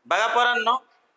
बघा पोरांनो,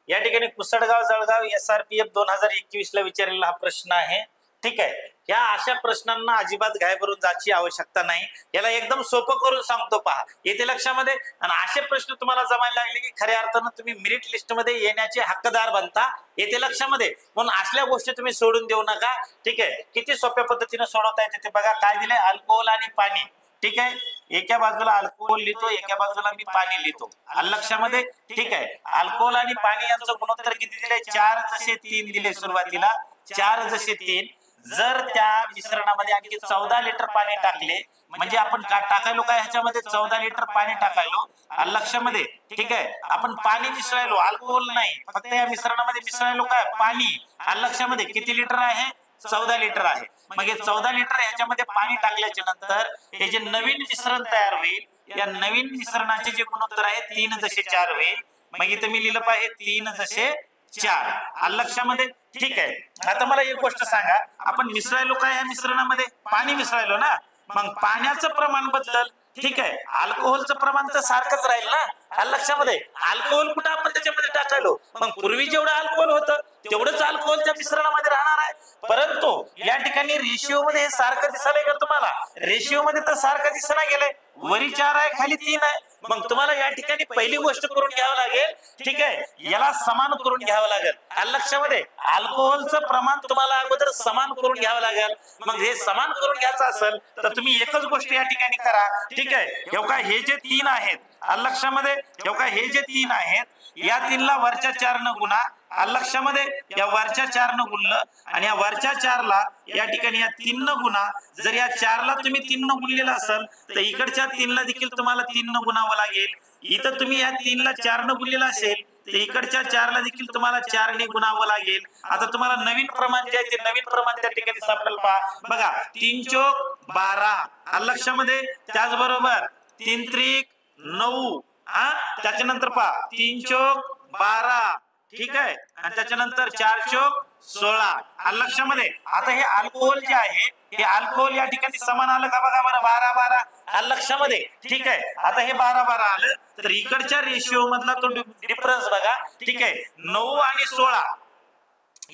या ठिकाणी कुसडगाव जळगाव SRPF 2021 ला विचारलेला हा प्रश्न आहे. ठीक आहे, या अशा प्रश्नांना अजिबात घाबरून जायची आवश्यकता नाही. याला एकदम सोपं करून सांगतो पहा, येते लक्षामध्ये. आणि असे प्रश्न तुम्हाला जमायला लागले की खऱ्या अर्थानं तुम्ही मेरिट लिस्ट मध्ये येण्याचे हक्कदार बनता. येते लक्षामध्ये. म्हणून असल्या गोष्टी तुम्ही सोडून देऊ नका. ठीक आहे, किती सोप्या पद्धतीने सोडवता येते ते बघा. काय दिले? अल्कोहोल आणि पाणी. ठीक आहे, एका बाजूला अल्कोहोल लिहितो, एका बाजूला मी पाणी लिहितो. लक्षामध्ये. ठीक आहे, अल्कोहोल आणि पाणी यांचं गुणोत्तर किती दिले? 4:3 दिले सुरुवातीला. 4:3. जर त्या मिश्रणामध्ये आणखी 14 लिटर पाणी टाकले, म्हणजे आपण टाकायलो काय ह्याच्यामध्ये? 14 लिटर पाणी टाकायलो. लक्षामध्ये. ठीक आहे, आपण पाणी मिसळायलो, अल्कोहोल नाही. फक्त या मिश्रणामध्ये मिसळायलो काय? पाणी. लक्षामध्ये. किती लिटर आहे? 14 लिटर आहे. मग हे 14 लिटर ह्याच्यामध्ये पाणी टाकल्याच्या नंतर हे जे नवीन मिश्रण तयार होईल, या नवीन मिश्रणाचे जे गुणोत्तर आहे 3:4 होईल. मग इथे मी लिहिलं पाहिजे 3:4. लक्षामध्ये. ठीक आहे, आता मला एक गोष्ट सांगा, आपण मिसळायलो काय या मिश्रणामध्ये? पाणी मिसळायलो ना. मग पाण्याचं प्रमाण बदलल. ठीक आहे, अल्कोहोलचं प्रमाण तर सारखंच राहील ना. लक्षामध्ये. अल्कोहोल कुठं आपण त्याच्यामध्ये टाकायलो, मग पूर्वी जेवढं अल्कोहोल होतं तेवढंच अल्कोहोल त्या मिश्रणामध्ये राहणार आहे. परंतु या ठिकाणी रेशिओ मध्ये हे सारखं दिसायला का तुम्हाला? रेशिओ मध्ये तर सारखं दिसना गेलंय. वरी 4 आहे, खाली 3 आहे. मग तुम्हाला या ठिकाणी पहिली गोष्ट करून घ्यावं लागेल. ठीक आहे, याला समान करून घ्यावं लागेल. लक्षामध्ये. अल्कोहोलचं प्रमाण तुम्हाला अगोदर समान करून घ्यावं लागेल. मग हे समान करून घ्यायचं असेल तर तुम्ही एकच गोष्ट या ठिकाणी करा. ठीक आहे, हे जे 3 आहेत, लक्षामध्ये. हे जे 3 आहेत, या 3 ला वरच्या 4 न गुणा. लक्षामध्ये. या वरच्या 4 न गुणलं आणि या वरच्या 4 ला या ठिकाणी या 3 न गुणा. जर या 4 ला तुम्ही 3 न गुणलेलं असेल तर इकडच्या 3 ला देखील तुम्हाला 3 न गुणावं लागेल. इथं तुम्ही या 3 ला 4 न गुणलेलं असेल तर इकडच्या 4 ला देखील तुम्हाला 4 ने गुणावं लागेल. आता तुम्हाला नवीन प्रमाण जे आहे ते नवीन प्रमाण त्या ठिकाणी सापडेल पहा. बघा, 3 चोक 12. लक्षामध्ये. त्याचबरोबर 3 त्रिक 9. त्याच्यानंतर पहा 3 चोक 12. ठीक आहे, आणि त्याच्यानंतर 4 चोक 16. लक्षामध्ये. आता हे अल्कोहोल जे आहे, हे अल्कोहोल या ठिकाणी समान आलं का? बघा बरं, 12-12. लक्षामध्ये. ठीक आहे, आता हे 12-12 आलं तर इकडच्या रेशिओ मधला तो डिफरन्स बघा. ठीक आहे, 9 आणि 16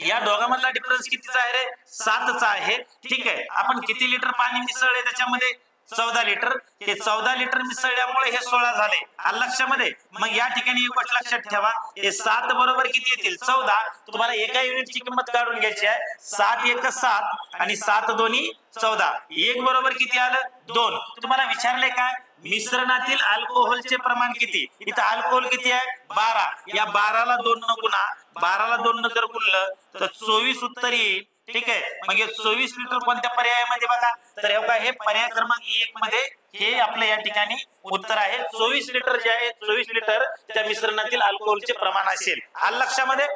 या दोघांमधला डिफरन्स कितीचा आहे रे? 7चा आहे. ठीक आहे, आपण किती लिटर पाणी मिसळले त्याच्यामध्ये? 14 लिटर. हे 14 लिटर मिसळल्यामुळे हे 16 झाले. लक्षामध्ये. मग या ठिकाणी एक गोष्ट लक्षात ठेवा, हे 7 बरोबर किती येतील? 14. तुम्हाला एका युनिटची किंमत काढून घ्यायची आहे. 7 1 7 आणि 7 2 14. 1 बरोबर किती आलं? 2. तुम्हाला विचारले काय? मिश्रणातील अल्कोहोलचे प्रमाण किती? इथं अल्कोहोल किती आहे? 12. या 12 ला 2 न गुणा. 12 ला 2 न जर गुणलं तर 24 उत्तर येईल. ठीक आहे, मग हे 24 लिटर कोणत्या पर्यायामध्ये? बघा, तर हे पर्याय क्रमांक 1 मध्ये हे आपलं या ठिकाणी उत्तर आहे. 24 लिटर जे आहे, 24 लिटर त्या मिश्रणातील अल्कोहोलचे प्रमाण असेल. लक्षामध्ये.